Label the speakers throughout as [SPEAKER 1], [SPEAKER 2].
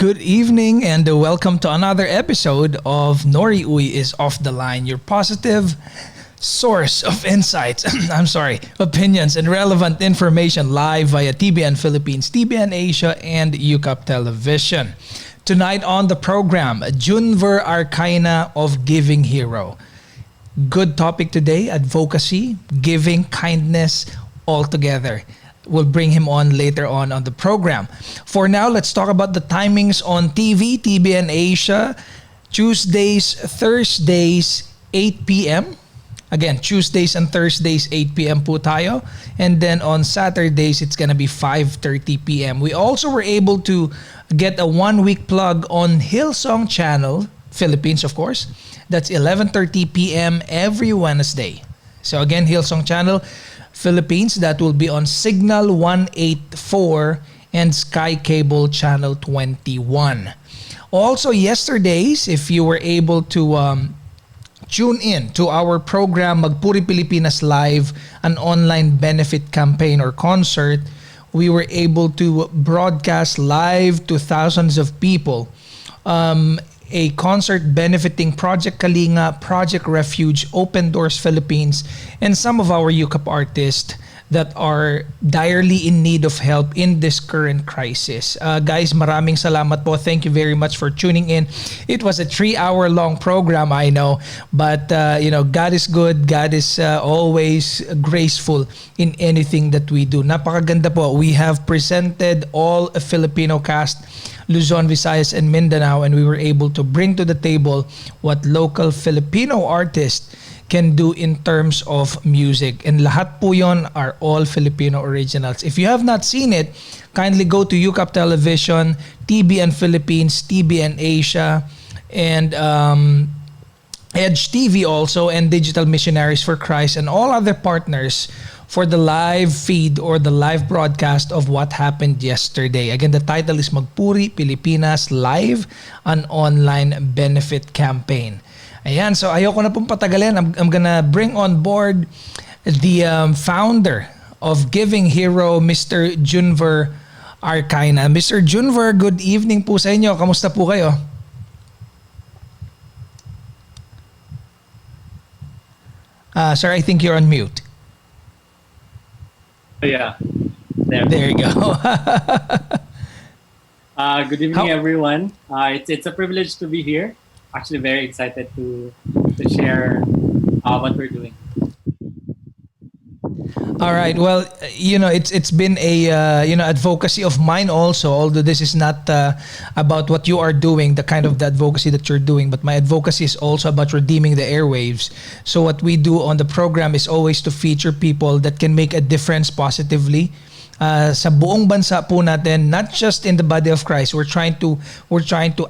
[SPEAKER 1] Good evening and welcome to another episode of Nori is Off the Line, your positive source of insights, opinions and relevant information live via TBN Philippines, TBN Asia and UCAP Television. Tonight on the program, Junver Arcayna of Giving Hero. Good topic today, advocacy, giving, kindness, all together. We'll bring him on later on the program. For now, let's talk about the timings on TV, TBN Asia, Tuesdays, Thursdays, 8 p.m. Again, Tuesdays and Thursdays, 8 p.m. po tayo. And then on Saturdays, it's gonna be 5:30 p.m. We also were able to get a one-week plug on Hillsong channel, Philippines, of course. That's 11:30 p.m. every Wednesday. So again, Hillsong channel, Philippines, that will be on Signal 184 and Skycable channel 21. Also, yesterdays, if you were able to tune in to our program Magpuri Pilipinas Live, an online benefit campaign or concert, we were able to broadcast live to thousands of people. A concert benefiting Project Kalinga, Project Refuge, Open Doors Philippines, and some of our UCAP artists that are direly in need of help in this current crisis. Guys, maraming salamat po. Thank you very much for tuning in. It was a 3-hour long program, I know, but God is good. God is always graceful in anything that we do. Napakaganda po. We have presented all a Filipino cast, Luzon, Visayas, and Mindanao, and we were able to bring to the table what local Filipino artists can do in terms of music. And lahat po yon are all Filipino originals. If you have not seen it, kindly go to UCAP Television, TBN Philippines, TBN Asia, and Edge TV also, and Digital Missionaries for Christ, and all other partners for the live feed or the live broadcast of what happened yesterday. Again, the title is Magpuri Pilipinas Live, an online benefit campaign. Ayan, so ayoko na pong patagalin. I'm gonna bring on board the founder of Giving Hero, Mr. Junver Arcayna. Mr. Junver, good evening po sa inyo. Kamusta po kayo? Sir, I think you're on mute.
[SPEAKER 2] Yeah,
[SPEAKER 1] There you go.
[SPEAKER 2] good evening, everyone. It's a privilege to be here. Actually, very excited to share what we're doing.
[SPEAKER 1] All right. Well, it's been a advocacy of mine also. Although this is not about what you are doing, the kind of the advocacy that you're doing, but my advocacy is also about redeeming the airwaves. So what we do on the program is always to feature people that can make a difference positively sa buong bansa po natin, not just in the body of Christ. We're trying to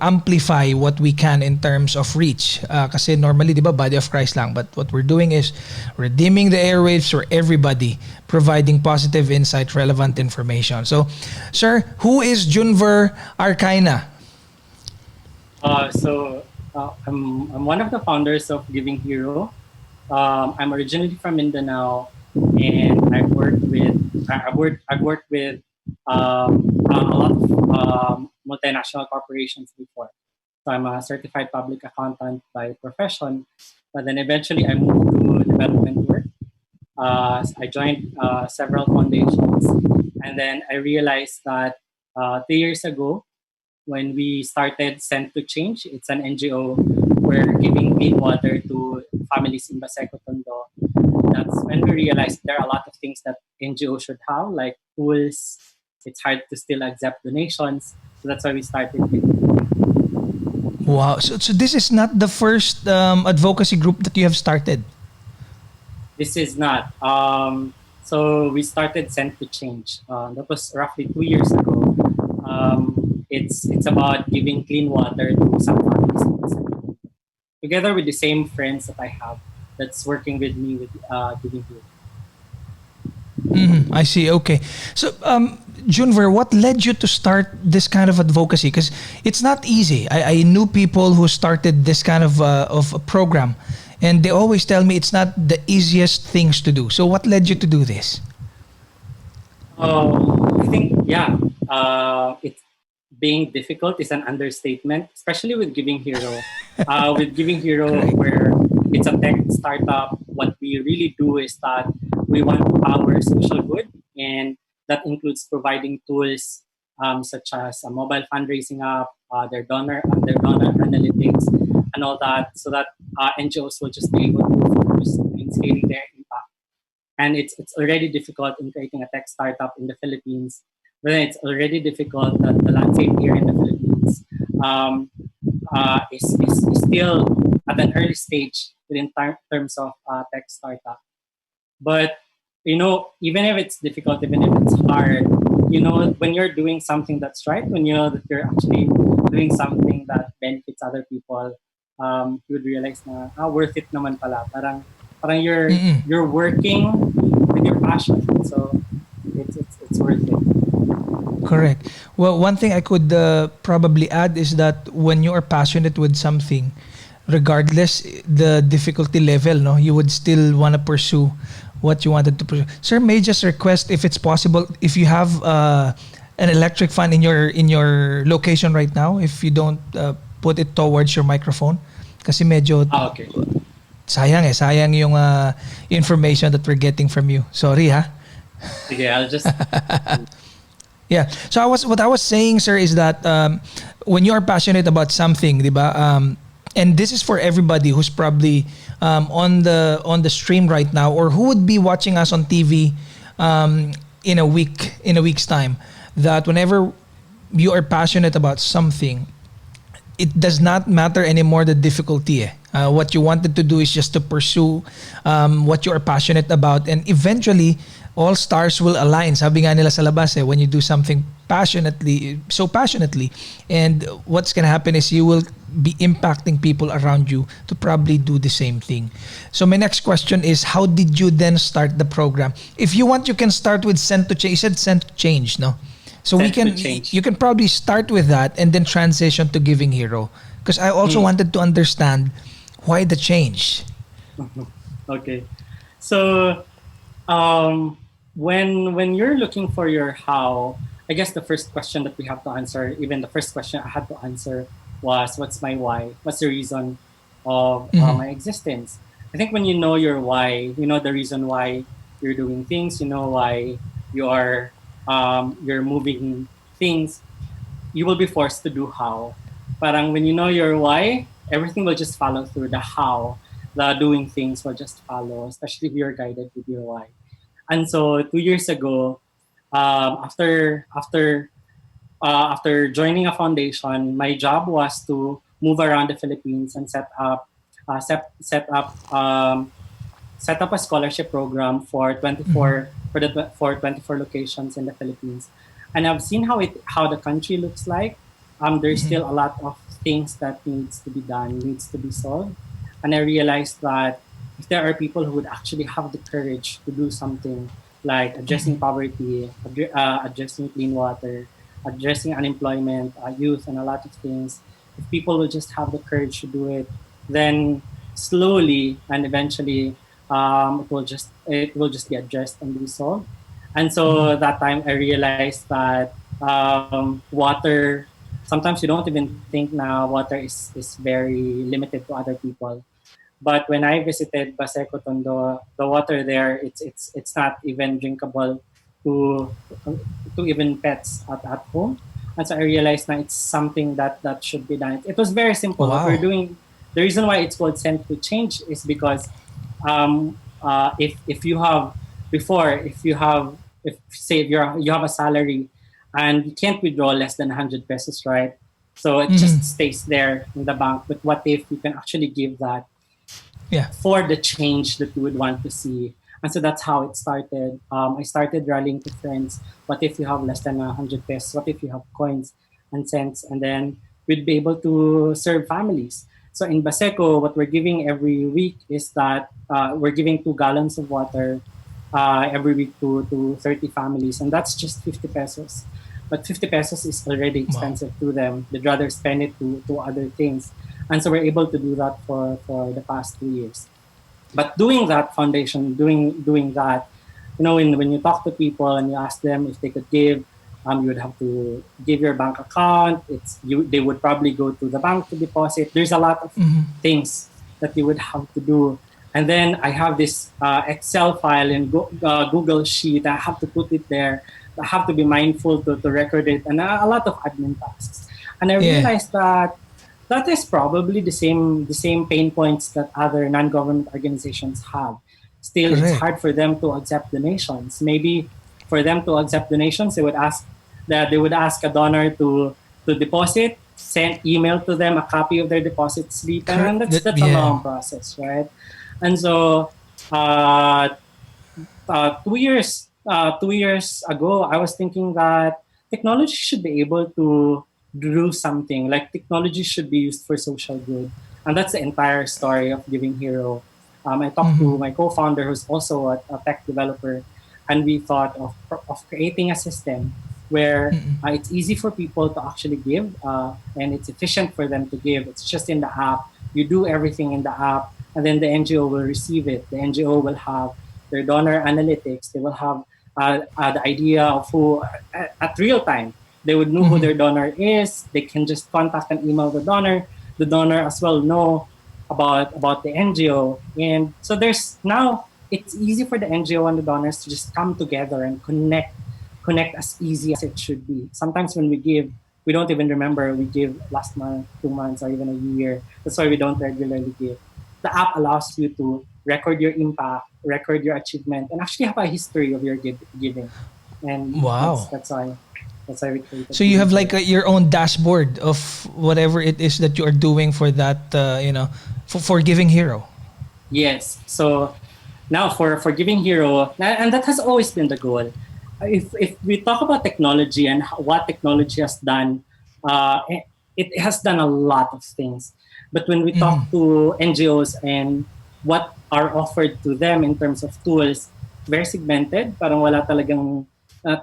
[SPEAKER 1] amplify what we can in terms of reach. Kasi normally, di ba, body of Christ lang. But what we're doing is redeeming the airwaves for everybody, providing positive insight, relevant information. So, sir, who is Junver Arcayna?
[SPEAKER 2] I'm one of the founders of Giving Hero. I'm originally from Mindanao, and I've worked with a lot of multinational corporations before. So I'm a certified public accountant by profession, but then eventually I moved to development work. I joined several foundations, and then I realized that 3 years ago, when we started Send to Change, it's an NGO. We're giving clean water to families in Baseco Tondo. That's when we realized there are a lot of things that NGO should have, like tools. It's hard to still accept donations. So that's why we started it.
[SPEAKER 1] Wow. So this is not the first advocacy group that you have started?
[SPEAKER 2] This is not. So we started Send to Change. That was roughly 2 years ago. It's about giving clean water to some families in Baseco Tondo, together with the same friends that I have that's working with me with Giving Hero.
[SPEAKER 1] I see. Okay. So, Junver, what led you to start this kind of advocacy? Because it's not easy. I knew people who started this kind of a program, and they always tell me it's not the easiest things to do. So, what led you to do this?
[SPEAKER 2] I think, it's being difficult is an understatement, especially with Giving Hero. With Giving Hero, where it's a tech startup, what we really do is that we want to power social good, and that includes providing tools such as a mobile fundraising app, their donor analytics, and all that, so that NGOs will just be able to focus in scaling their impact. And it's already difficult in creating a tech startup in the Philippines. But then it's already difficult that the landscape here in the Philippines um, is still at an early stage within terms of tech startup. But even if it's difficult, even if it's hard, when you're doing something that's right, when you know that you're actually doing something that benefits other people, you would realize na worth it naman pala. Parang you're working with your passion, so it's worth it.
[SPEAKER 1] Correct. Well, one thing I could probably add is that when you are passionate with something, regardless the difficulty level, no, you would still want to pursue what you wanted to pursue. Sir, may I just request if it's possible, if you have an electric fan in your location right now, if you don't put it towards your microphone, kasi medyo
[SPEAKER 2] Okay.
[SPEAKER 1] sayang yung information that we're getting from you. Sorry ha.
[SPEAKER 2] Okay, I'll just.
[SPEAKER 1] Yeah. So what I was saying, sir, is that when you are passionate about something, diba? And this is for everybody who's probably on the stream right now, or who would be watching us on TV in a week's time. That whenever you are passionate about something, it does not matter anymore the difficulty. What you wanted to do is just to pursue what you are passionate about, and eventually all stars will align. Sabi nga nila sa labas, when you do something so passionately, and what's gonna happen is you will be impacting people around you to probably do the same thing. So my next question is, how did you then start the program? If you want, you can start with Send to Change. You said Send to Change, no? So you can probably start with that and then transition to Giving Hero. Because I also wanted to understand why the change.
[SPEAKER 2] Okay. So when you're looking for your how, I guess the first question that we have to answer, even the first question I had to answer, was what's my why? What's the reason of my existence? I think when you know your why, you know the reason why you're doing things, you know why you're moving things, you will be forced to do how. Parang when you know your why, everything will just follow through. The how, the doing things will just follow, especially if you're guided with your why. And so 2 years ago, after joining a foundation, my job was to move around the Philippines and set up a scholarship program for 24 locations in the Philippines. And I've seen how the country looks like. There's still a lot of things that needs to be done, needs to be solved. And I realized that if there are people who would actually have the courage to do something like addressing poverty, addressing clean water, addressing unemployment, youth, and a lot of things, if people will just have the courage to do it, then slowly and eventually it will just be addressed and be solved. And so that time I realized that water, sometimes you don't even think now water is very limited to other people. But when I visited Baseco Tondo, the water there, it's not even drinkable to even pets at home. And so I realized now it's something that should be done. It was very simple.
[SPEAKER 1] Wow.
[SPEAKER 2] What we're doing, the reason why it's called Send to Change is because if you have before, if say you have a salary and you can't withdraw less than 100 pesos, right? So it just stays there in the bank. But what if you can actually give that for the change that you would want to see? And so that's how it started. I started rallying to friends. What if you have less than 100 pesos? What if you have coins and cents? And then we'd be able to serve families. So in Baseco, what we're giving every week is that we're giving 2 gallons of water every week to 30 families. And that's just 50 pesos. But 50 pesos is already expensive to them. They'd rather spend it to other things. And so we're able to do that for the past 2 years. But doing that foundation, doing that, when you talk to people and you ask them if they could give, You would have to give your bank account. They would probably go to the bank to deposit. There's a lot of things that you would have to do. And then I have this Excel file in Google Sheet. I have to put it there. I have to be mindful to record it, and a lot of admin tasks. And I
[SPEAKER 1] Yeah.
[SPEAKER 2] realized that that is probably the same pain points that other non-government organizations have. Still, it's
[SPEAKER 1] Correct.
[SPEAKER 2] hard for them to accept donations. Maybe for them to accept donations, they would ask a donor to deposit, send email to them a copy of their deposit slip, and that's a
[SPEAKER 1] Yeah.
[SPEAKER 2] long process, right? And so, uh, 2 years ago, I was thinking that technology should be able to do something. Like technology should be used for social good, and that's the entire story of Giving Hero. I talked to my co-founder, who's also a tech developer, and we thought of creating a system where it's easy for people to actually give, and it's efficient for them to give. It's just in the app. You do everything in the app, and then the NGO will receive it. The NGO will have their donor analytics. They will have the idea of who, at real time, they would know who their donor is. They can just contact and email the donor. The donor as well know about the NGO. And so it's easy for the NGO and the donors to just come together and connect as easy as it should be. Sometimes when we give, we don't even remember we gave last month, 2 months, or even a year. That's why we don't regularly give. The app allows you to record your impact, record your achievement, and actually have a history of your giving. And
[SPEAKER 1] Wow.
[SPEAKER 2] that's why we created.
[SPEAKER 1] So you have like your own dashboard of whatever it is that you are doing for that, for Giving Hero.
[SPEAKER 2] Yes. So now for Giving Hero, and that has always been the goal. If we talk about technology and what technology has done, it has done a lot of things. But when we talk to NGOs and what are offered to them in terms of tools, very segmented. Parang wala talagang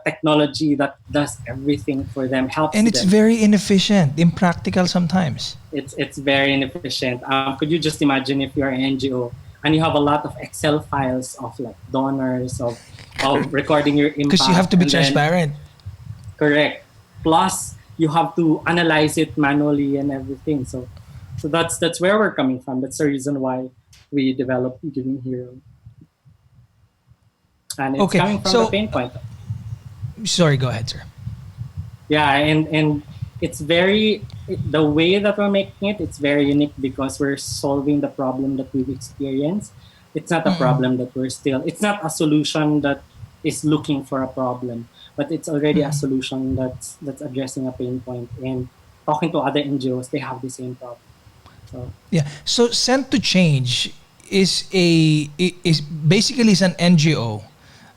[SPEAKER 2] technology that does everything for them, helps
[SPEAKER 1] And it's
[SPEAKER 2] them.
[SPEAKER 1] very inefficient, impractical sometimes.
[SPEAKER 2] It's very inefficient. Could you just imagine if you're an NGO and you have a lot of Excel files of like donors, of recording your impact,
[SPEAKER 1] Because you have to be
[SPEAKER 2] and then
[SPEAKER 1] transparent.
[SPEAKER 2] correct. Plus, you have to analyze it manually and everything. So that's where we're coming from. That's the reason why we developed Giving Hero, and it's
[SPEAKER 1] Okay,
[SPEAKER 2] coming from the
[SPEAKER 1] so
[SPEAKER 2] pain point.
[SPEAKER 1] sorry, go ahead, sir.
[SPEAKER 2] Yeah, and it's the way that we're making it. It's very unique because we're solving the problem that we've experienced. It's not a problem that we're still. It's not a solution that is looking for a problem, but it's already a solution that's addressing a pain point. And talking to other NGOs, they have the same problem. So
[SPEAKER 1] Yeah. So Sent to Change is basically is an NGO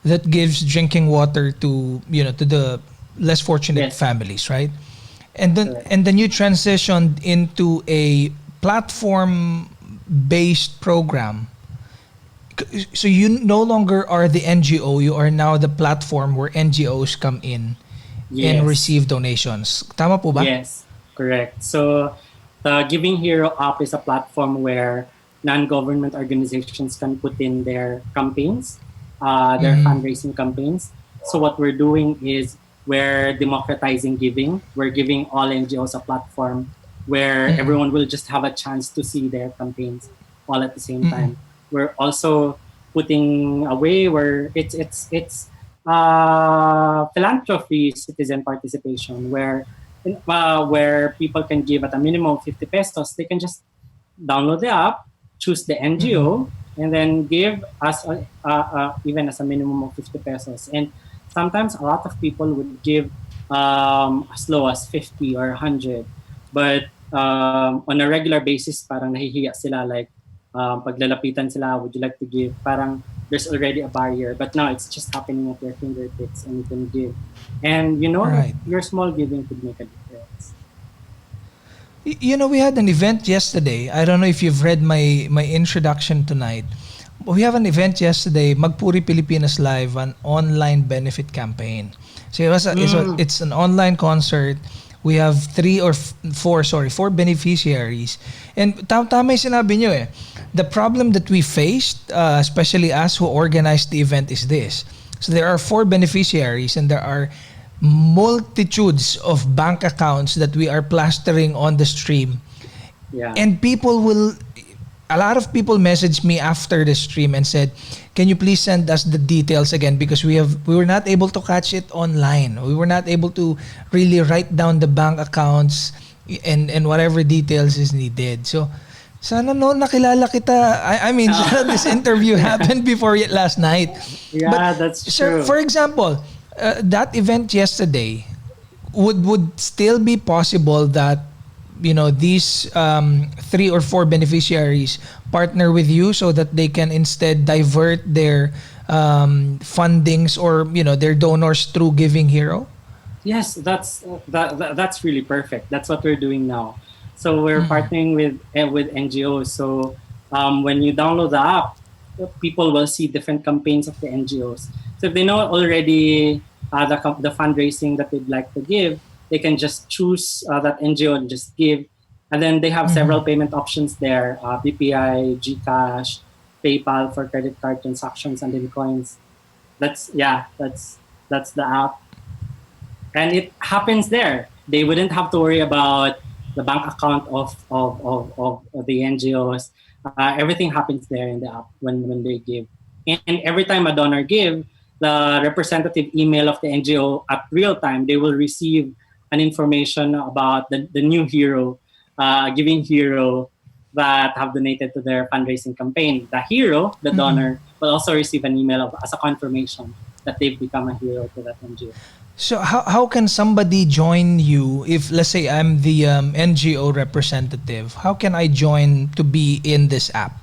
[SPEAKER 1] that gives drinking water to the less fortunate
[SPEAKER 2] yes,
[SPEAKER 1] families, right? And then
[SPEAKER 2] correct.
[SPEAKER 1] and then you transitioned into a platform based program. So you no longer are the NGO, you are now the platform where NGOs come in and
[SPEAKER 2] Yes.
[SPEAKER 1] receive donations. Tama po ba?
[SPEAKER 2] Yes, correct. So the Giving Hero app is a platform where non-government organizations can put in their campaigns, their fundraising campaigns. So what we're doing is we're democratizing giving. We're giving all NGOs a platform where everyone will just have a chance to see their campaigns all at the same time. We're also putting a way where it's philanthropy citizen participation where people can give at a minimum of 50 pesos. They can just download the app, choose the NGO, and then give us even as a minimum of 50 pesos. And sometimes a lot of people would give as low as 50 or 100. But on a regular basis, parang nahihiya sila. Like, paglalapitan sila, would you like to give? Parang there's already a barrier. But now it's just happening at your fingertips and you can give. And you know that
[SPEAKER 1] Right.
[SPEAKER 2] your small giving could make a difference.
[SPEAKER 1] We had an event yesterday. I don't know if you've read my introduction tonight. We have an event yesterday, Magpuri Pilipinas Live, an online benefit campaign. So it's an online concert. We have four beneficiaries. And tama yung sinabi nyo eh. The problem that we faced, especially us who organized the event, is this. So there are four beneficiaries and there are multitudes of bank accounts that we are plastering on the stream.
[SPEAKER 2] Yeah.
[SPEAKER 1] And a lot of people messaged me after the stream and said, can you please send us the details again, because we were not able to catch it online. We were not able to really write down the bank accounts and whatever details is needed. So sana nakilala kita. I mean, sana this interview happened before last night.
[SPEAKER 2] Yeah,
[SPEAKER 1] But
[SPEAKER 2] that's
[SPEAKER 1] sir,
[SPEAKER 2] true.
[SPEAKER 1] for example, that event yesterday, would still be possible that these 3 or 4 beneficiaries partner with you so that they can instead divert their fundings or their donors through Giving Hero?
[SPEAKER 2] Yes, that's really perfect. That's what we're doing now. So we're partnering with NGOs. So when you download the app, people will see different campaigns of the NGOs. So if they know already the fundraising that they'd like to give, they can just choose that NGO and just give. And then they have several payment options there: BPI, GCash, PayPal for credit card transactions, and then coins. That's the app, and it happens there. They wouldn't have to worry about the bank account of the NGOs. Everything happens there in the app when they give. And every time a donor give, the representative email of the NGO at real time, they will receive an information about the new hero, giving hero that have donated to their fundraising campaign. The hero, the donor, will also receive an email as a confirmation that they've become a hero to that NGO.
[SPEAKER 1] So how can somebody join you if, let's say, I'm the NGO representative? How can I join to be in this app?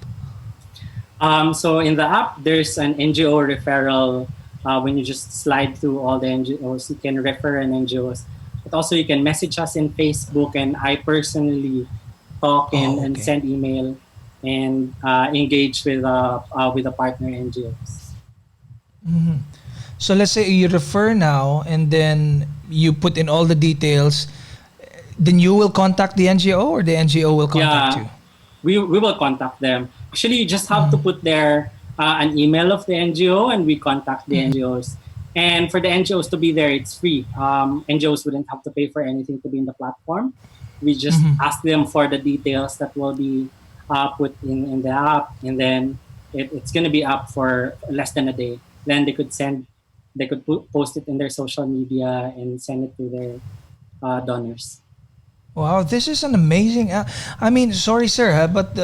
[SPEAKER 2] So in the app, there's an NGO referral. When you just slide through all the NGOs, you can refer an NGOs. But also you can message us in Facebook, and I personally talk and send email and engage with the partner NGOs.
[SPEAKER 1] So let's say you refer now and then you put in all the details. Then you will contact the NGO or the NGO will contact you?
[SPEAKER 2] We will contact them. Actually, you just have to put there an email of the NGO, and we contact the NGOs. And for the NGOs to be there, it's free. NGOs wouldn't have to pay for anything to be in the platform. We just ask them for the details that will be put in the app, and then it's going to be up for less than a day. Then they could post it in their social media and send it to their donors.
[SPEAKER 1] Wow, this is an amazing app. I mean, sorry, sir, but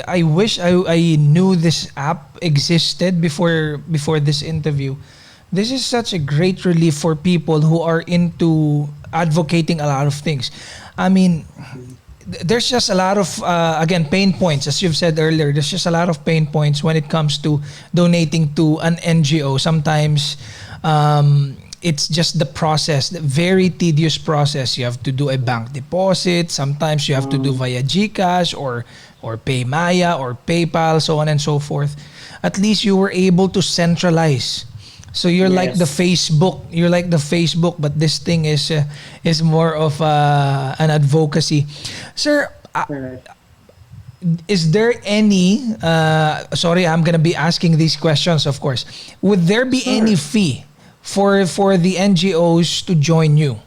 [SPEAKER 1] I wish I knew this app existed before this interview. This is such a great relief for people who are into advocating a lot of things. I mean, there's just a lot of again, pain points, as you've said earlier. There's just a lot of pain points when it comes to donating to an NGO. Sometimes it's just the process, the very tedious process. You have to do a bank deposit. Sometimes you have to do via GCash or PayMaya or PayPal, so on and so forth. At least you were able to centralize. So you're like the Facebook. You're like the Facebook, but this thing is more of an advocacy. Sir, is there any? Sorry, I'm gonna be asking these questions, of course. Would there be any fee for the NGOs to join you?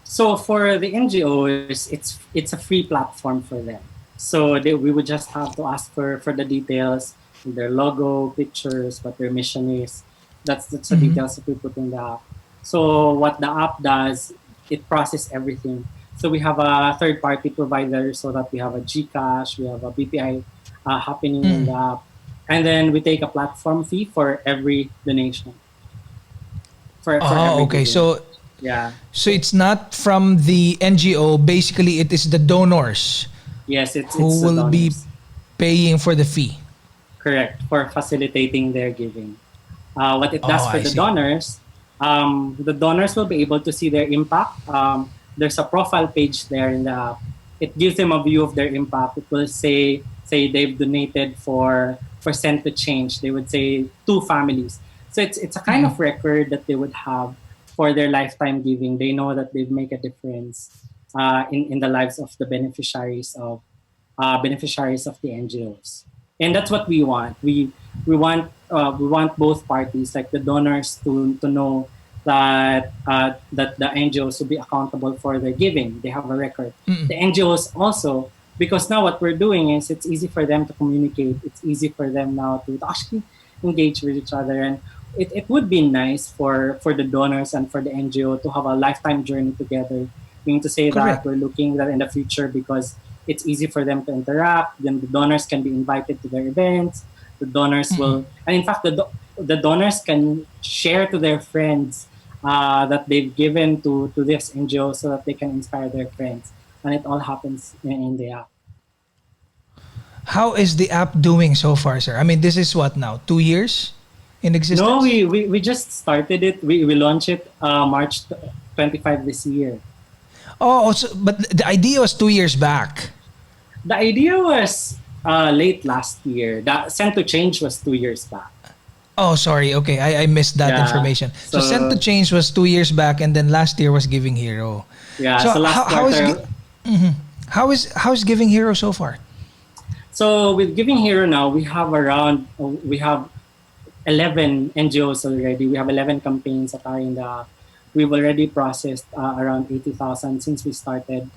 [SPEAKER 2] So for the NGOs, it's a free platform for them. So we would just have to ask for the details, their logo, pictures, what their mission is. That's the details that we put in the app. So what the app does, it processes everything. So we have a third-party provider, so that we have a GCash, we have a BPI happening in the app, and then we take a platform fee for every donation. For every
[SPEAKER 1] okay.
[SPEAKER 2] donation.
[SPEAKER 1] So it's not from the NGO. Basically, it is the donors.
[SPEAKER 2] Yes, it's
[SPEAKER 1] who
[SPEAKER 2] the
[SPEAKER 1] will
[SPEAKER 2] donors.
[SPEAKER 1] be paying for the fee.
[SPEAKER 2] Correct, for facilitating their giving. What it does for
[SPEAKER 1] I see.
[SPEAKER 2] the donors will be able to see their impact. There's a profile page there in the app. It gives them a view of their impact. It will say they've donated for Send to Change. They would say 2 families. So it's a kind of record that they would have for their lifetime giving. They know that they've made a difference in the lives of the beneficiaries of the NGOs. And that's what we want. We want both parties, like the donors, to know that the NGOs will be accountable for their giving. They have a record.
[SPEAKER 1] Mm-mm.
[SPEAKER 2] The NGOs also, because now what we're doing is it's easy for them to communicate. It's easy for them now to actually engage with each other. And it would be nice for the donors and for the NGO to have a lifetime journey together. Meaning to say that
[SPEAKER 1] Correct.
[SPEAKER 2] we're looking that in the future because it's easy for them to interact. Then the donors can be invited to their events. The donors
[SPEAKER 1] Mm-mm.
[SPEAKER 2] will, and in fact, the donors can share to their friends that they've given to this NGO so that they can inspire their friends. And it all happens in the app.
[SPEAKER 1] How is the app doing so far, sir? I mean, this is what now? 2 years in
[SPEAKER 2] No,
[SPEAKER 1] existence?
[SPEAKER 2] we just started it. We launched it March 25 this year.
[SPEAKER 1] Oh, so, but the idea was 2 years back.
[SPEAKER 2] The idea was late last year. The Send to Change was 2 years back.
[SPEAKER 1] Oh, sorry. Okay, I missed that
[SPEAKER 2] Yeah.
[SPEAKER 1] information. So Sent to
[SPEAKER 2] So
[SPEAKER 1] Change was 2 years back, and then last year was Giving Hero.
[SPEAKER 2] yeah.
[SPEAKER 1] So
[SPEAKER 2] So last quarter.
[SPEAKER 1] how is Giving Hero so far?
[SPEAKER 2] So with Giving Hero now, we have 11 NGOs already. We have 11 campaigns that are in the app. We've already processed around 80,000 since we started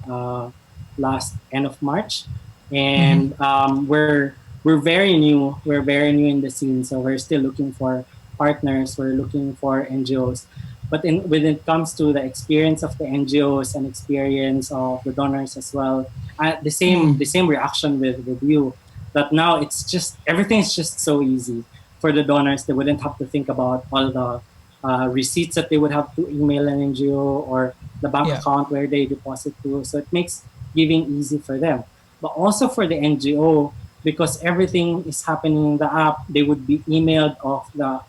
[SPEAKER 2] last end of March,
[SPEAKER 1] Mm-hmm.
[SPEAKER 2] and we're very new. We're very new in the scene, so we're still looking for partners. We're looking for NGOs. But when it comes to the experience of the NGOs and experience of the donors as well,
[SPEAKER 1] Mm-mm.
[SPEAKER 2] the same reaction with you, that now it's just everything's just so easy for the donors. They wouldn't have to think about all the receipts that they would have to email an NGO or the bank
[SPEAKER 1] Yeah.
[SPEAKER 2] account where they deposit to. So it makes giving easy for them. But also for the NGO, because everything is happening in the app, they would be emailed of the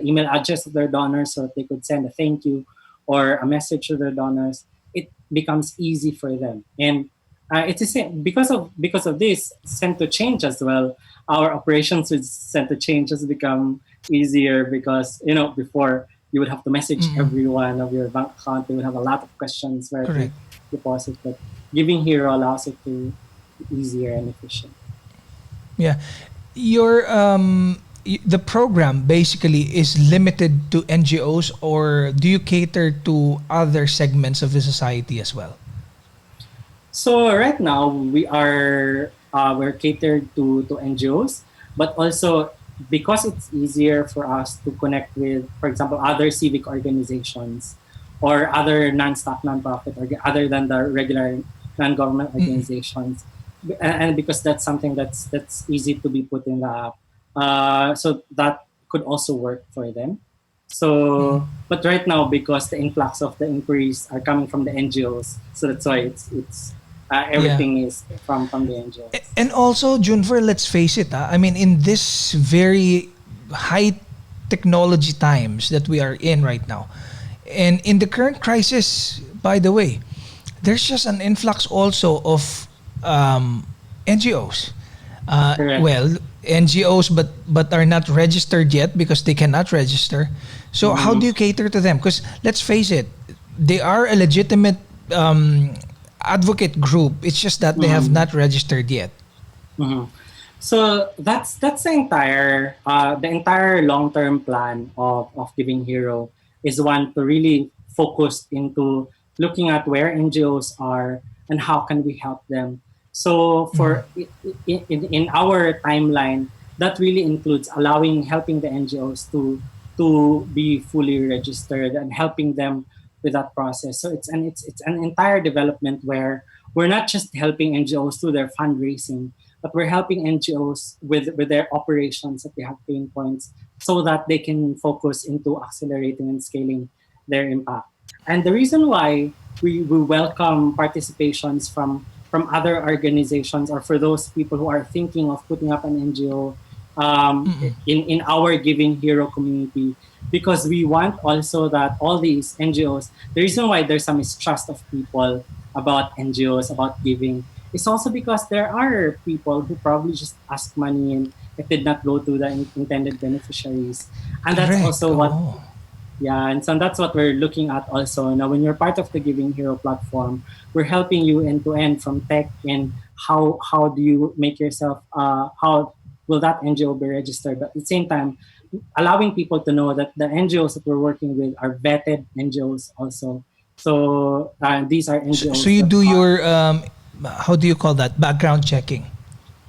[SPEAKER 2] email address of their donors so that they could send a thank you or a message to their donors. It becomes easy for them, and it's the same because of this Send to Change as well. Our operations with Send to Change has become easier because before you would have to message
[SPEAKER 1] Mm-mm.
[SPEAKER 2] everyone of your bank account. They would have a lot of questions where to
[SPEAKER 1] Correct.
[SPEAKER 2] deposit, but Giving Hero allows it to be easier and efficient.
[SPEAKER 1] Yeah. Your the program basically is limited to NGOs, or do you cater to other segments of the society as well?
[SPEAKER 2] So right now we're catered to NGOs, but also because it's easier for us to connect with, for example, other civic organizations or other non-stock nonprofit or other than the regular non-government
[SPEAKER 1] Mm-mm.
[SPEAKER 2] organizations, and because that's something that's easy to be put in the app, so that could also work for them.
[SPEAKER 1] Mm-mm.
[SPEAKER 2] So, but right now, because the influx of the inquiries are coming from the NGOs, so that's why it's
[SPEAKER 1] Yeah.
[SPEAKER 2] everything is from the NGOs.
[SPEAKER 1] And also, Junver, let's face it. I mean, in this very high technology times that we are in right now, and in the current crisis, by the way, there's just an influx also of NGOs.
[SPEAKER 2] Correct.
[SPEAKER 1] Well, NGOs, but are not registered yet because they cannot register. So how
[SPEAKER 2] Mm-hmm.
[SPEAKER 1] do you cater to them? Because let's face it, they are a legitimate um, advocate group. It's just that they have
[SPEAKER 2] Mm-hmm.
[SPEAKER 1] not registered yet.
[SPEAKER 2] Mm-hmm. So that's the entire long term plan of Giving Hero is one to really focus into looking at where NGOs are and how can we help them. So
[SPEAKER 1] Mhm.
[SPEAKER 2] in our timeline, that really includes helping the NGOs to be fully registered and helping them with that process. So it's an entire development where we're not just helping NGOs through their fundraising, but we're helping NGOs with their operations that they have pain points so that they can focus into accelerating and scaling their impact. And the reason why we welcome participations from other organizations or for those people who are thinking of putting up an NGO
[SPEAKER 1] Mm-mm.
[SPEAKER 2] in our Giving Hero community, because we want also that all these NGOs, the reason why there's some mistrust of people about NGOs, about giving, it's also because there are people who probably just ask money and it did not go to the intended beneficiaries. And that's
[SPEAKER 1] Correct.
[SPEAKER 2] also what,
[SPEAKER 1] Oh.
[SPEAKER 2] yeah, and so that's what we're looking at also. Now, when you're part of the Giving Hero platform, we're helping you end to end from tech and how do you make yourself, how will that NGO be registered? But at the same time, allowing people to know that the NGOs that we're working with are vetted NGOs also. So these are
[SPEAKER 1] So
[SPEAKER 2] NGOs
[SPEAKER 1] you
[SPEAKER 2] that
[SPEAKER 1] do
[SPEAKER 2] are,
[SPEAKER 1] your how do you call that, background checking?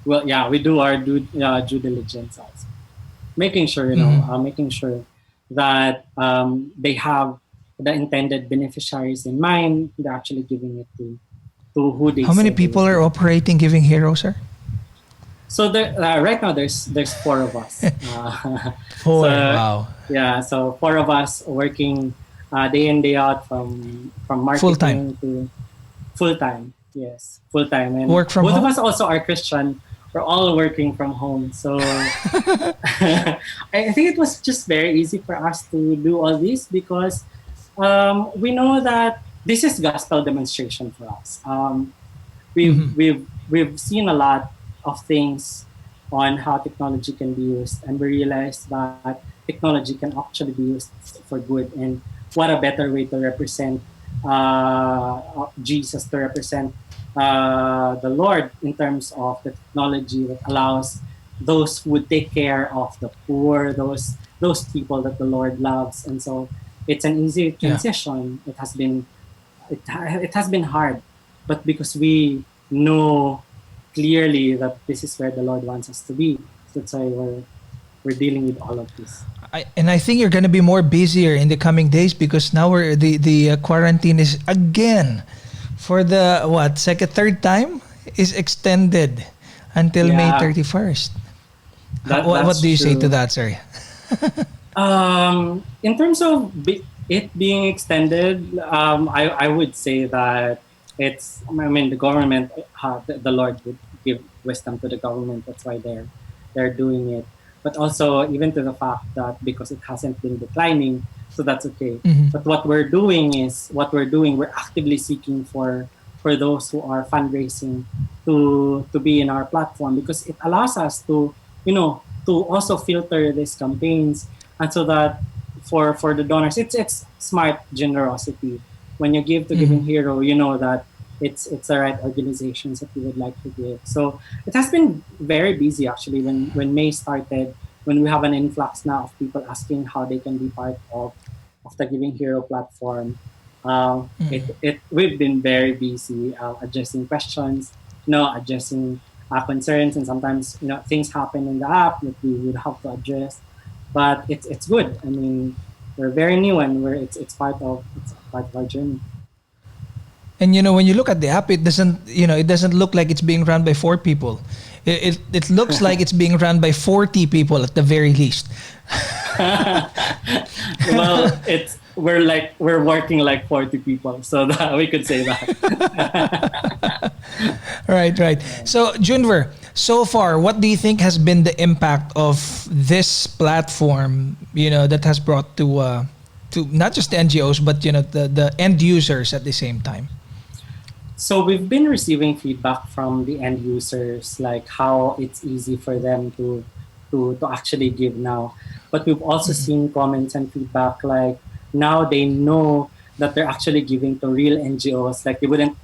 [SPEAKER 2] well, yeah, we do our due diligence also, making sure,
[SPEAKER 1] Mhm.
[SPEAKER 2] making sure that they have the intended beneficiaries in mind. They're actually giving it to who they
[SPEAKER 1] How many
[SPEAKER 2] say they
[SPEAKER 1] people
[SPEAKER 2] would
[SPEAKER 1] are
[SPEAKER 2] give.
[SPEAKER 1] operating Giving Hero, sir?
[SPEAKER 2] So right now there's four of us.
[SPEAKER 1] Four.
[SPEAKER 2] So
[SPEAKER 1] Wow.
[SPEAKER 2] yeah, so four of us working day in day out from
[SPEAKER 1] Full time.
[SPEAKER 2] marketing to full time. Yes, full time. And
[SPEAKER 1] Work from
[SPEAKER 2] both of
[SPEAKER 1] home?
[SPEAKER 2] us also are Christian. We're all working from home. So I think it was just very easy for us to do all this because we know that this is gospel demonstration for us. We've seen a lot of things on how technology can be used, and we realized that technology can actually be used for good. And what a better way to represent Jesus, to represent the Lord in terms of the technology that allows those who would take care of the poor, those people that the Lord loves. And so it's an easy
[SPEAKER 1] Yeah.
[SPEAKER 2] transition. It has been hard, but because we know clearly that this is where the Lord wants us to be, so that's why we're dealing with all of this.
[SPEAKER 1] I think you're gonna be more busier in the coming days because now the quarantine is again for the what, second third time is extended until May
[SPEAKER 2] Yeah,
[SPEAKER 1] 31st. What do
[SPEAKER 2] that's
[SPEAKER 1] you say to
[SPEAKER 2] true.
[SPEAKER 1] that, sir?
[SPEAKER 2] In terms of it being extended, I would say that I mean, the government, the Lord would give wisdom to the government. That's why they're doing it. But also, even to the fact that because it hasn't been declining, so that's okay.
[SPEAKER 1] Mhm.
[SPEAKER 2] But we're actively seeking for those who are fundraising to be in our platform because it allows us to also filter these campaigns, and so that for the donors, it's smart generosity. When you give to
[SPEAKER 1] Mhm.
[SPEAKER 2] Giving Hero, you know that it's the right organizations that you would like to give. So it has been very busy actually when May started, when we have an influx now of people asking how they can be part of the Giving Hero platform. It we've been very busy addressing questions, addressing concerns, and sometimes things happen in the app that we would have to address. But it's good. I mean, we're very new, and it's part of our journey.
[SPEAKER 1] And when you look at the app, it doesn't look like it's being run by four people. It looks like it's being run by 40 people at the very least.
[SPEAKER 2] Well, we're working like 40 people, so that we could say that.
[SPEAKER 1] Right, right. So, Junver, so far, what do you think has been the impact of this platform? That has brought to not just the NGOs, but the end users at the same time.
[SPEAKER 2] So we've been receiving feedback from the end users, like how it's easy for them to actually give now. But we've also seen comments and feedback like now they know that they're actually giving to real NGOs. Like they wouldn't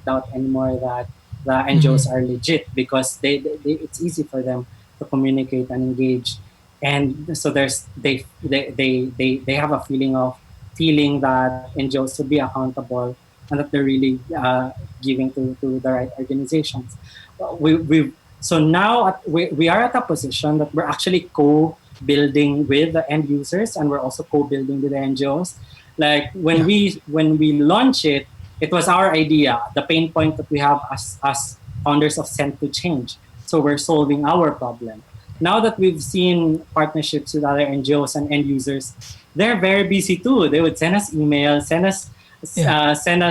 [SPEAKER 2] doubt anymore that the
[SPEAKER 1] Mm-hmm.
[SPEAKER 2] NGOs are legit because it's easy for them to communicate and engage. And so they have a feeling that NGOs should be accountable and that they're really giving to the right organizations. So now we are at a position that we're actually co-building with the end users, and we're also co-building with the NGOs. Like
[SPEAKER 1] Yeah.
[SPEAKER 2] when we launch it, it was our idea, the pain point that we have as founders of Send to Change. So we're solving our problem. Now that we've seen partnerships with other NGOs and end users, they're very busy too. They would send us emails,
[SPEAKER 1] Yeah.
[SPEAKER 2] send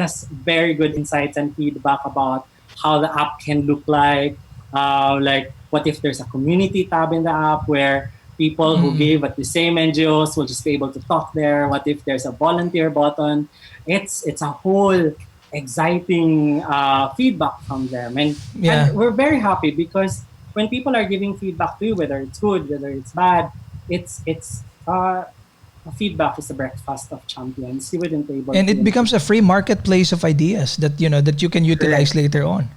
[SPEAKER 2] us very good insights and feedback about how the app can look like what if there's a community tab in the app where people who
[SPEAKER 1] Mm-hmm.
[SPEAKER 2] gave at the same NGOs will just be able to talk there. What if there's a volunteer button? It's a whole exciting feedback from them, and
[SPEAKER 1] Yeah.
[SPEAKER 2] we're very happy because when people are giving feedback to you, whether it's good, whether it's bad, it's feedback is the breakfast of champions. You wouldn't be able
[SPEAKER 1] And
[SPEAKER 2] to
[SPEAKER 1] it becomes a free marketplace of ideas that you can utilize
[SPEAKER 2] correct.
[SPEAKER 1] later on.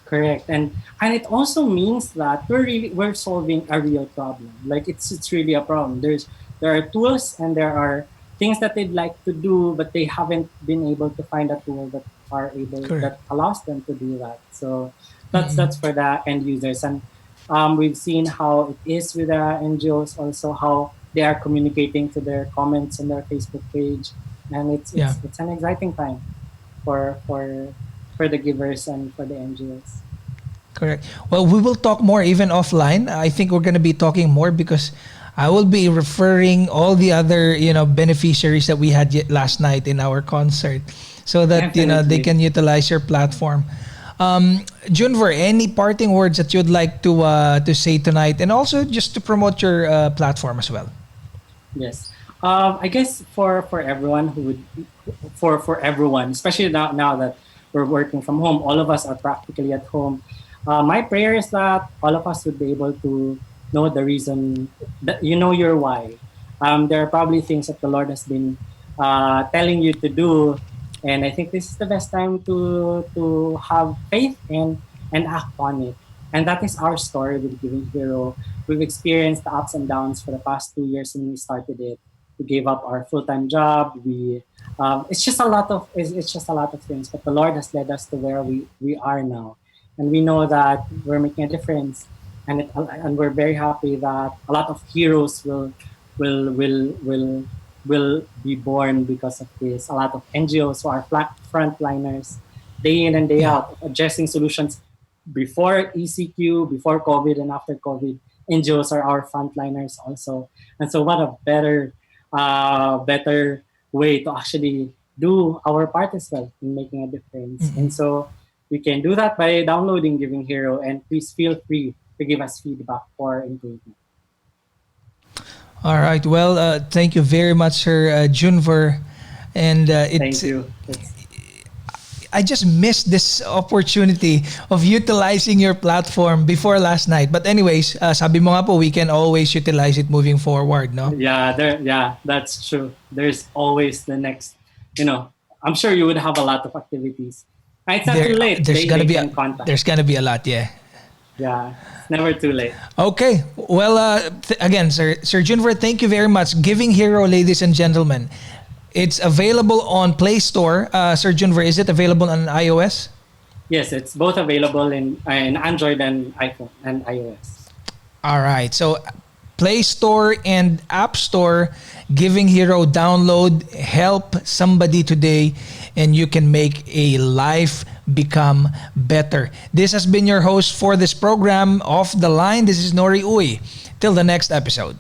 [SPEAKER 2] Correct. And it also means that we're solving a real problem. Like it's really a problem. There are tools and there are things that they'd like to do, but they haven't been able to find a tool
[SPEAKER 1] Correct.
[SPEAKER 2] that allows them to do that. So that's for the end users. And we've seen how it is with the NGOs also, how they are communicating to their comments on their Facebook page. And
[SPEAKER 1] Yeah.
[SPEAKER 2] it's an exciting time for for for the givers and for the NGOs.
[SPEAKER 1] Correct. Well, we will talk more even offline. I think we're going to be talking more because I will be referring all the other, beneficiaries that we had last night in our concert so that, they
[SPEAKER 2] Definitely.
[SPEAKER 1] can utilize your platform. Junver, any parting words that you'd like to say tonight and also just to promote your platform as well?
[SPEAKER 2] Yes. I guess for everyone who would for everyone, especially now that we're working from home, all of us are practically at home. My prayer is that all of us would be able to know the reason that you know your why. There are probably things that the Lord has been telling you to do, and I think this is the best time to have faith and act on it. And that is our story with Giving Hero. We've experienced the ups and downs for the past 2 years when we started it. We gave up our full-time job. It's just a lot of things, but the Lord has led us to where we are now, and we know that we're making a difference, and we're very happy that a lot of heroes will will will will be born because of this. A lot of NGOs who are frontliners, day in and day
[SPEAKER 1] Yeah.
[SPEAKER 2] out, addressing solutions before ECQ, before COVID, and after COVID. NGOs are our frontliners also, and so what a better way to actually do our part as well in making a difference. And so we can do that by downloading Giving Hero, and please feel free to give us feedback for improvement.
[SPEAKER 1] All right. Well, thank you very much, Sir Junver. And
[SPEAKER 2] Thank you. It's
[SPEAKER 1] I just missed this opportunity of utilizing your platform before last night. But anyways, sabi mo nga po, we can always utilize it moving forward, no?
[SPEAKER 2] yeah, that's true. There's always the next, you know, I'm sure you would have a lot of activities. It's not too late. They can contact.
[SPEAKER 1] There's gonna be a lot, yeah.
[SPEAKER 2] Yeah, it's never too late.
[SPEAKER 1] Okay. Well, again, Sir Junver, thank you very much. Giving Hero, ladies and gentlemen, it's available on Play Store. Sir Junver, is it available on iOS?
[SPEAKER 2] Yes, it's both available in Android and iPhone and iOS.
[SPEAKER 1] All right. So Play Store and App Store, Giving Hero, download, help somebody today, and you can make a life become better. This has been your host for this program, Off the Line. This is Nori Uy. Till the next episode.